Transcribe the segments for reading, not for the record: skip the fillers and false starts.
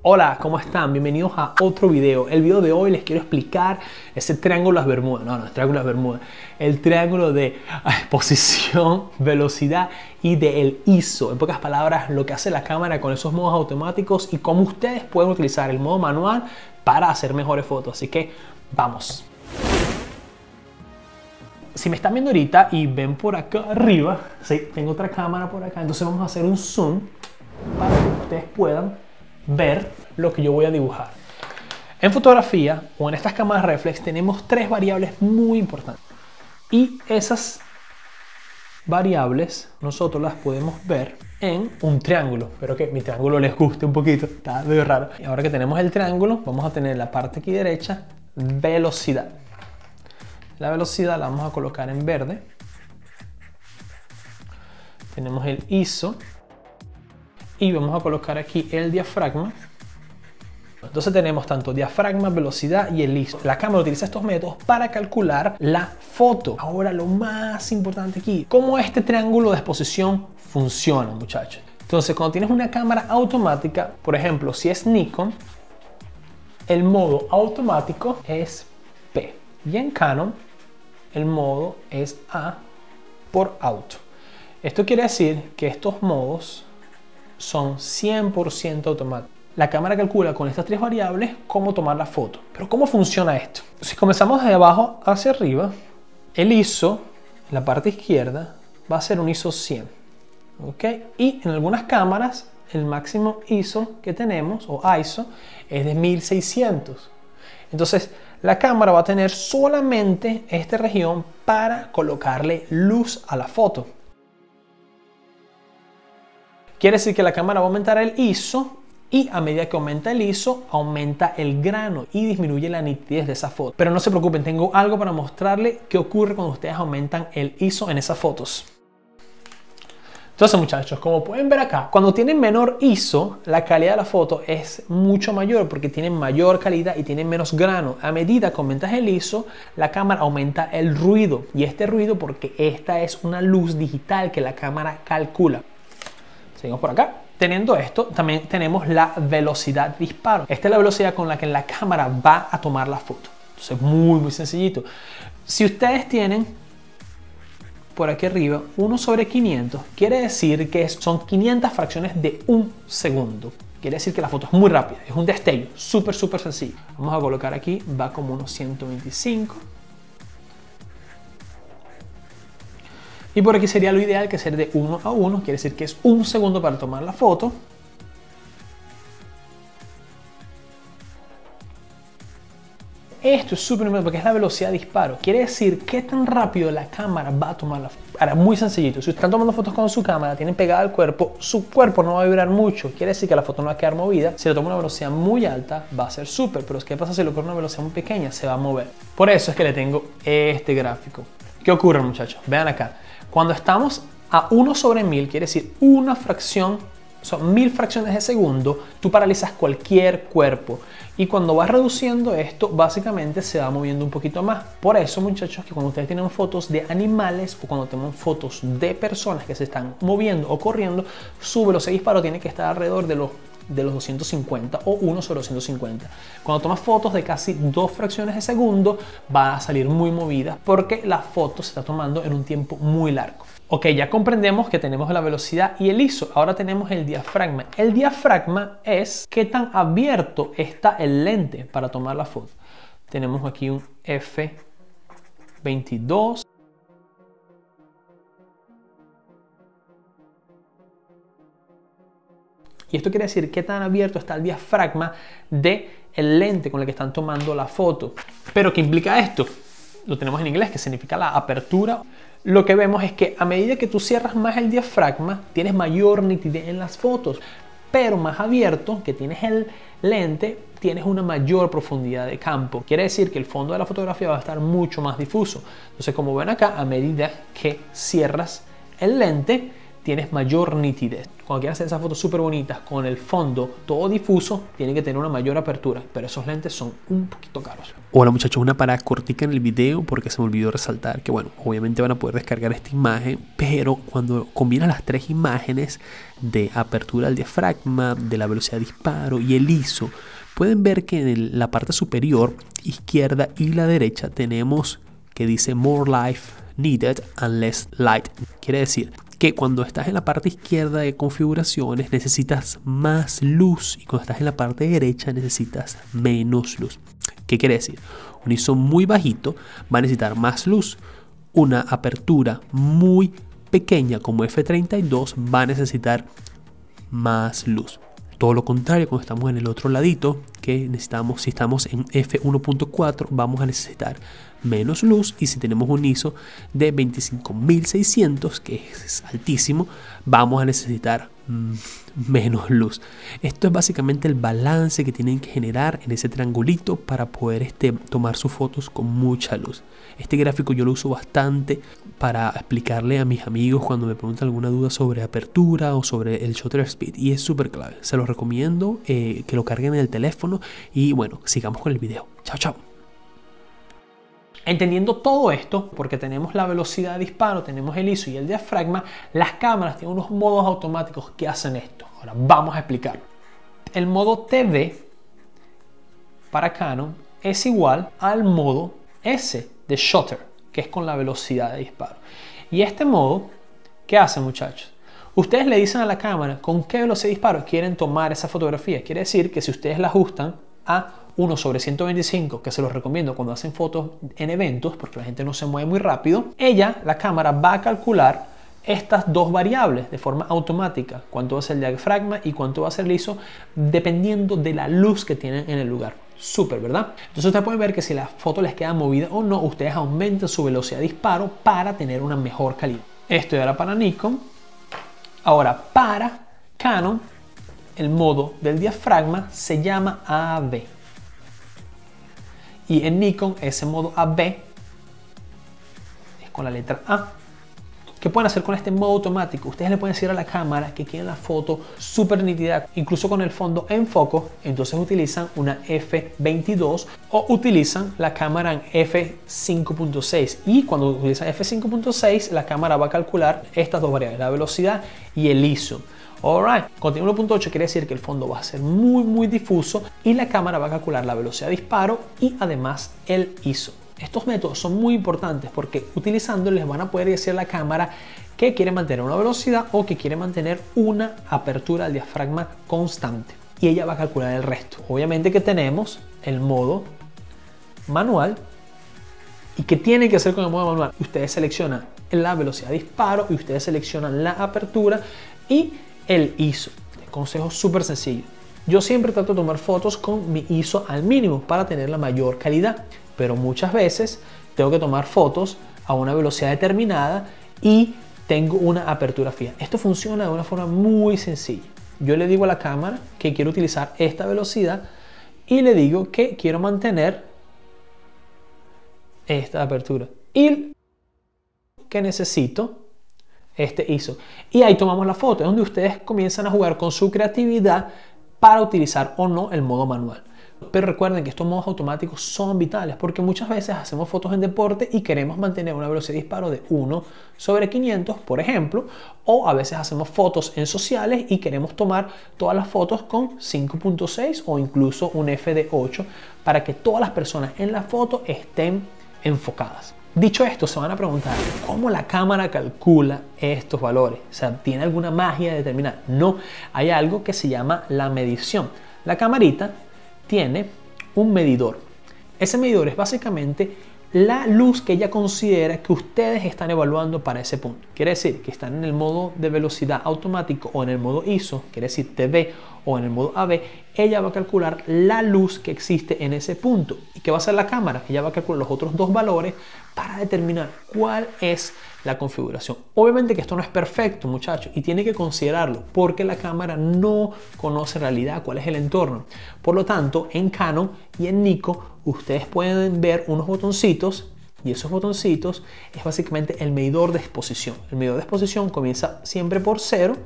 Hola, ¿cómo están? Bienvenidos a otro video. El video de hoy les quiero explicar ese triángulo de las Bermudas. No, el triángulo de las Bermudas. El triángulo de posición, velocidad y del ISO. En pocas palabras, lo que hace la cámara con esos modos automáticos y cómo ustedes pueden utilizar el modo manual para hacer mejores fotos. Así que vamos. Si me están viendo ahorita y ven por acá arriba, sí, tengo otra cámara por acá, entonces vamos a hacer un zoom para que ustedes puedan ver lo que yo voy a dibujar. En fotografía o en estas cámaras reflex tenemos tres variables muy importantes y esas variables nosotros las podemos ver en un triángulo. Espero que mi triángulo les guste un poquito, está medio raro. Y ahora que tenemos el triángulo, vamos a tener la parte aquí derecha, velocidad. La velocidad la vamos a colocar en verde. Tenemos el ISO y vamos a colocar aquí el diafragma. Entonces tenemos tanto diafragma, velocidad y el ISO. La cámara utiliza estos métodos para calcular la foto. Ahora lo más importante aquí, cómo este triángulo de exposición funciona, muchachos. Entonces cuando tienes una cámara automática, por ejemplo, si es Nikon, el modo automático es P. Y en Canon, el modo es A por auto. Esto quiere decir que estos modos son 100% automáticos. La cámara calcula con estas tres variables cómo tomar la foto. Pero ¿cómo funciona esto? Si comenzamos de abajo hacia arriba, el ISO, la parte izquierda, va a ser un ISO 100. ¿Ok? Y en algunas cámaras, el máximo ISO que tenemos, o ISO, es de 1600. Entonces, la cámara va a tener solamente esta región para colocarle luz a la foto. Quiere decir que la cámara va a aumentar el ISO y a medida que aumenta el ISO, aumenta el grano y disminuye la nitidez de esa foto. Pero no se preocupen, tengo algo para mostrarles qué ocurre cuando ustedes aumentan el ISO en esas fotos. Entonces, muchachos, como pueden ver acá, cuando tienen menor ISO, la calidad de la foto es mucho mayor porque tienen mayor calidad y tienen menos grano. A medida que aumentas el ISO, la cámara aumenta el ruido. Y este ruido porque esta es una luz digital que la cámara calcula. Seguimos por acá. Teniendo esto, también tenemos la velocidad de disparo. Esta es la velocidad con la que la cámara va a tomar la foto. Entonces, muy sencillito. Si ustedes tienen por aquí arriba 1/500, quiere decir que son 500 fracciones de un segundo. Quiere decir que la foto es muy rápida, es un destello, súper sencillo. Vamos a colocar aquí, va como unos 125. Y por aquí sería lo ideal que ser de 1 a 1, quiere decir que es un segundo para tomar la foto. Esto es súper importante porque es la velocidad de disparo. Quiere decir qué tan rápido la cámara va a tomar la foto. Ahora, muy sencillito. Si están tomando fotos con su cámara, tienen pegada al cuerpo, su cuerpo no va a vibrar mucho. Quiere decir que la foto no va a quedar movida. Si lo toma a una velocidad muy alta, va a ser súper. Pero ¿qué pasa si lo toma a una velocidad muy pequeña? Se va a mover. Por eso es que le tengo este gráfico. ¿Qué ocurre, muchachos? Vean acá. Cuando estamos a 1/1000, quiere decir una fracción, son 1000 fracciones de segundo, tú paralizas cualquier cuerpo. Y cuando vas reduciendo esto, básicamente se va moviendo un poquito más. Por eso, muchachos, que cuando ustedes tienen fotos de animales o cuando tenemos fotos de personas que se están moviendo o corriendo, su velocidad de disparo tiene que estar alrededor de los 250 o 1/250. Cuando tomas fotos de casi 2 fracciones de segundo, va a salir muy movida porque la foto se está tomando en un tiempo muy largo. Ok, ya comprendemos que tenemos la velocidad y el ISO. Ahora tenemos el diafragma. El diafragma es qué tan abierto está el lente para tomar la foto. Tenemos aquí un F22. Y esto quiere decir qué tan abierto está el diafragma del lente con el que están tomando la foto. Pero ¿qué implica esto? Lo tenemos en inglés, que significa la apertura. Lo que vemos es que a medida que tú cierras más el diafragma, tienes mayor nitidez en las fotos. Pero más abierto que tienes el lente, tienes una mayor profundidad de campo. Quiere decir que el fondo de la fotografía va a estar mucho más difuso. Entonces, como ven acá, a medida que cierras el lente, tienes mayor nitidez. Cuando quieras hacer esas fotos súper bonitas con el fondo todo difuso, tienen que tener una mayor apertura, pero esos lentes son un poquito caros. Hola muchachos, una parada cortica en el video porque se me olvidó resaltar que bueno, obviamente van a poder descargar esta imagen, pero cuando combinas las tres imágenes de apertura del diafragma, de la velocidad de disparo y el ISO, pueden ver que en la parte superior izquierda y la derecha tenemos que dice More Life Needed and Less Light. Quiere decir que cuando estás en la parte izquierda de configuraciones necesitas más luz y cuando estás en la parte derecha necesitas menos luz. ¿Qué quiere decir? Un ISO muy bajito va a necesitar más luz. Una apertura muy pequeña como f32 va a necesitar más luz. Todo lo contrario, cuando estamos en el otro ladito, que necesitamos, si estamos en f1.4 vamos a necesitar menos luz, y si tenemos un ISO de 25600 que es altísimo, vamos a necesitar menos luz. Esto es básicamente el balance que tienen que generar en ese triangulito para poder tomar sus fotos con mucha luz. Este gráfico yo lo uso bastante para explicarle a mis amigos cuando me preguntan alguna duda sobre apertura o sobre el shutter speed, y es súper clave. Se los recomiendo que lo carguen en el teléfono. Y bueno, sigamos con el video. Chao, chao. Entendiendo todo esto, porque tenemos la velocidad de disparo, tenemos el ISO y el diafragma, las cámaras tienen unos modos automáticos que hacen esto. Ahora vamos a explicarlo. El modo TV para Canon es igual al modo S de shutter, que es con la velocidad de disparo. Y este modo, ¿qué hace, muchachos? Ustedes le dicen a la cámara con qué velocidad de disparo quieren tomar esa fotografía. Quiere decir que si ustedes la ajustan a 1/125, que se los recomiendo cuando hacen fotos en eventos, porque la gente no se mueve muy rápido, la cámara va a calcular estas dos variables de forma automática, cuánto va a ser el diafragma y cuánto va a ser el ISO, dependiendo de la luz que tienen en el lugar. Súper, ¿verdad? Entonces ustedes pueden ver que si la foto les queda movida o no, ustedes aumentan su velocidad de disparo para tener una mejor calidad. Esto era para Nikon. Ahora, para Canon, el modo del diafragma se llama AB. Y en Nikon ese modo AB es con la letra A. ¿Qué pueden hacer con este modo automático? Ustedes le pueden decir a la cámara que quieren la foto súper nítida, incluso con el fondo en foco. Entonces utilizan una f22 o utilizan la cámara en f5.6. Y cuando utilizan f5.6, la cámara va a calcular estas dos variables, la velocidad y el ISO. Alright, con 1.8 quiere decir que el fondo va a ser muy difuso y la cámara va a calcular la velocidad de disparo y además el ISO. Estos métodos son muy importantes porque utilizándolos les van a poder decir a la cámara que quiere mantener una velocidad o que quiere mantener una apertura del diafragma constante. Y ella va a calcular el resto. Obviamente que tenemos el modo manual. ¿Y qué tiene que hacer con el modo manual? Ustedes seleccionan la velocidad de disparo y ustedes seleccionan la apertura y el ISO. Consejo súper sencillo. Yo siempre trato de tomar fotos con mi ISO al mínimo para tener la mayor calidad, pero muchas veces tengo que tomar fotos a una velocidad determinada y tengo una apertura fija. Esto funciona de una forma muy sencilla. Yo le digo a la cámara que quiero utilizar esta velocidad y le digo que quiero mantener esta apertura y que necesito este ISO. Y ahí tomamos la foto, es donde ustedes comienzan a jugar con su creatividad para utilizar o no el modo manual. Pero recuerden que estos modos automáticos son vitales porque muchas veces hacemos fotos en deporte y queremos mantener una velocidad de disparo de 1/500, por ejemplo, o a veces hacemos fotos en sociales y queremos tomar todas las fotos con 5.6 o incluso un f8 para que todas las personas en la foto estén enfocadas. Dicho esto, se van a preguntar cómo la cámara calcula estos valores. O sea, ¿tiene alguna magia determinada? No, hay algo que se llama la medición. La camarita tiene un medidor. Ese medidor es básicamente la luz que ella considera que ustedes están evaluando para ese punto. Quiere decir que están en el modo de velocidad automático o en el modo ISO, quiere decir TV, o en el modo AB, ella va a calcular la luz que existe en ese punto. ¿Y qué va a hacer la cámara? Ella va a calcular los otros dos valores para determinar cuál es la configuración. Obviamente que esto no es perfecto, muchachos, y tiene que considerarlo porque la cámara no conoce en realidad cuál es el entorno. Por lo tanto, en Canon y en Nikon ustedes pueden ver unos botoncitos Y esos botoncitos es básicamente el medidor de exposición. El medidor de exposición comienza siempre por 0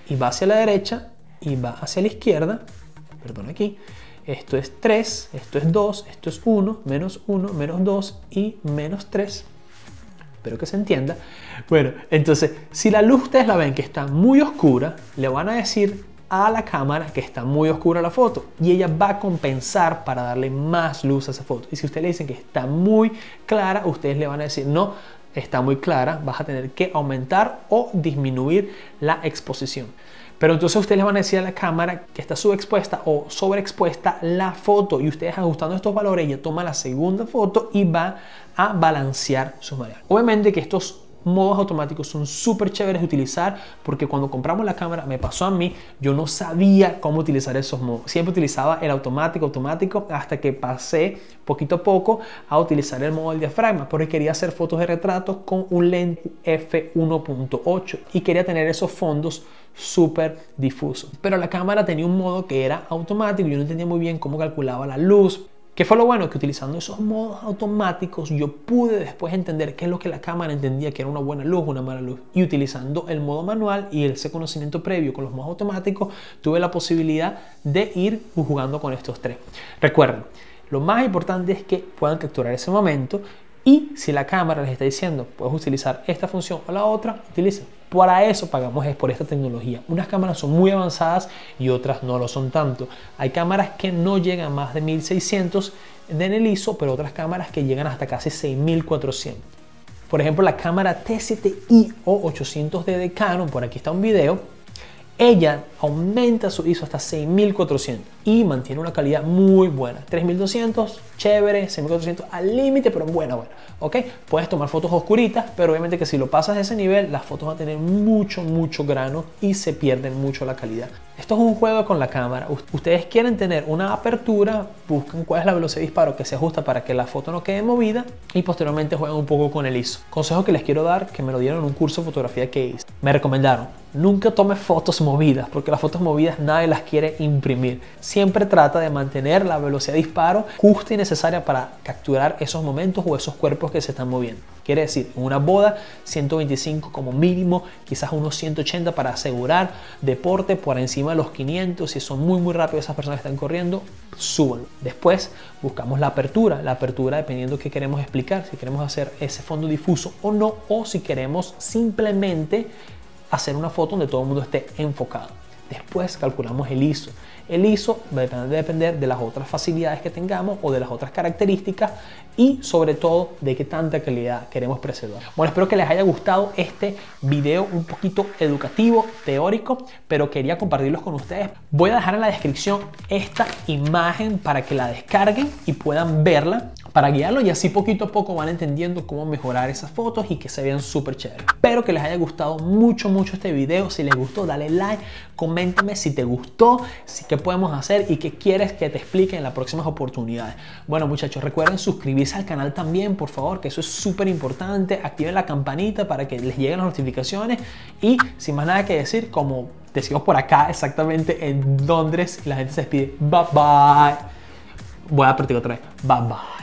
y va hacia la derecha y va hacia la izquierda. Perdón, aquí. Esto es 3, esto es 2, esto es 1, menos 2 y menos 3. Espero que se entienda. Bueno, entonces, si la luz ustedes la ven que está muy oscura, le van a decir a la cámara que está muy oscura la foto y ella va a compensar para darle más luz a esa foto. Y si ustedes le dicen que está muy clara, ustedes le van a decir no, está muy clara, vas a tener que aumentar o disminuir la exposición. Pero entonces ustedes le van a decir a la cámara que está subexpuesta o sobreexpuesta la foto y ustedes ajustando estos valores, ella toma la segunda foto y va a balancear sus variables. Obviamente que estos modos automáticos son súper chéveres de utilizar porque cuando compramos la cámara, me pasó a mí, yo no sabía cómo utilizar esos modos. Siempre utilizaba el automático hasta que pasé poquito a poco a utilizar el modo del diafragma porque quería hacer fotos de retratos con un lente f1.8 y quería tener esos fondos súper difusos. Pero la cámara tenía un modo que era automático y yo no entendía muy bien cómo calculaba la luz. ¿Qué fue lo bueno? Que utilizando esos modos automáticos yo pude después entender qué es lo que la cámara entendía que era una buena luz, una mala luz. Y utilizando el modo manual y ese conocimiento previo con los modos automáticos, tuve la posibilidad de ir jugando con estos tres. Recuerden, lo más importante es que puedan capturar ese momento y si la cámara les está diciendo puedes utilizar esta función o la otra, utilicen. Para eso pagamos es por esta tecnología. Unas cámaras son muy avanzadas y otras no lo son tanto. Hay cámaras que no llegan más de 1600 en el ISO, pero otras cámaras que llegan hasta casi 6400. Por ejemplo, la cámara T7i o 800D de Canon, por aquí está un video, ella aumenta su ISO hasta 6400 y mantiene una calidad muy buena. 3200, chévere, 6400 al límite, pero buena, ¿ok? Puedes tomar fotos oscuritas, pero obviamente que si lo pasas de ese nivel, las fotos van a tener mucho grano y se pierden mucho la calidad. Esto es un juego con la cámara. Ustedes quieren tener una apertura, buscan cuál es la velocidad de disparo que se ajusta para que la foto no quede movida y posteriormente juegan un poco con el ISO. Consejo que les quiero dar, que me lo dieron en un curso de fotografía que hice. Me recomendaron, nunca tomes fotos movidas, porque las fotos movidas nadie las quiere imprimir. Siempre trata de mantener la velocidad de disparo justa y necesaria para capturar esos momentos o esos cuerpos que se están moviendo. Quiere decir, en una boda, 125 como mínimo, quizás unos 180 para asegurar deporte por encima de los 500. Si son muy rápidos esas personas que están corriendo, súbanlo. Después buscamos la apertura dependiendo de qué queremos explicar, si queremos hacer ese fondo difuso o no, o si queremos simplemente hacer una foto donde todo el mundo esté enfocado. Después calculamos el ISO. El ISO va a depender de las otras facilidades que tengamos o de las otras características y sobre todo de qué tanta calidad queremos preservar. Bueno, espero que les haya gustado este video un poquito educativo, teórico, pero quería compartirlos con ustedes. Voy a dejar en la descripción esta imagen para que la descarguen y puedan verla para guiarlo y así poquito a poco van entendiendo cómo mejorar esas fotos y que se vean súper chéveres. Espero que les haya gustado mucho este video. Si les gustó, dale like, coméntame si te gustó, qué podemos hacer y qué quieres que te explique en las próximas oportunidades. Bueno, muchachos, recuerden suscribirse al canal también, por favor, que eso es súper importante. Activen la campanita para que les lleguen las notificaciones y sin más nada que decir, como decimos por acá exactamente en Londres, la gente se despide. Bye bye. Voy a practicar otra vez. Bye bye.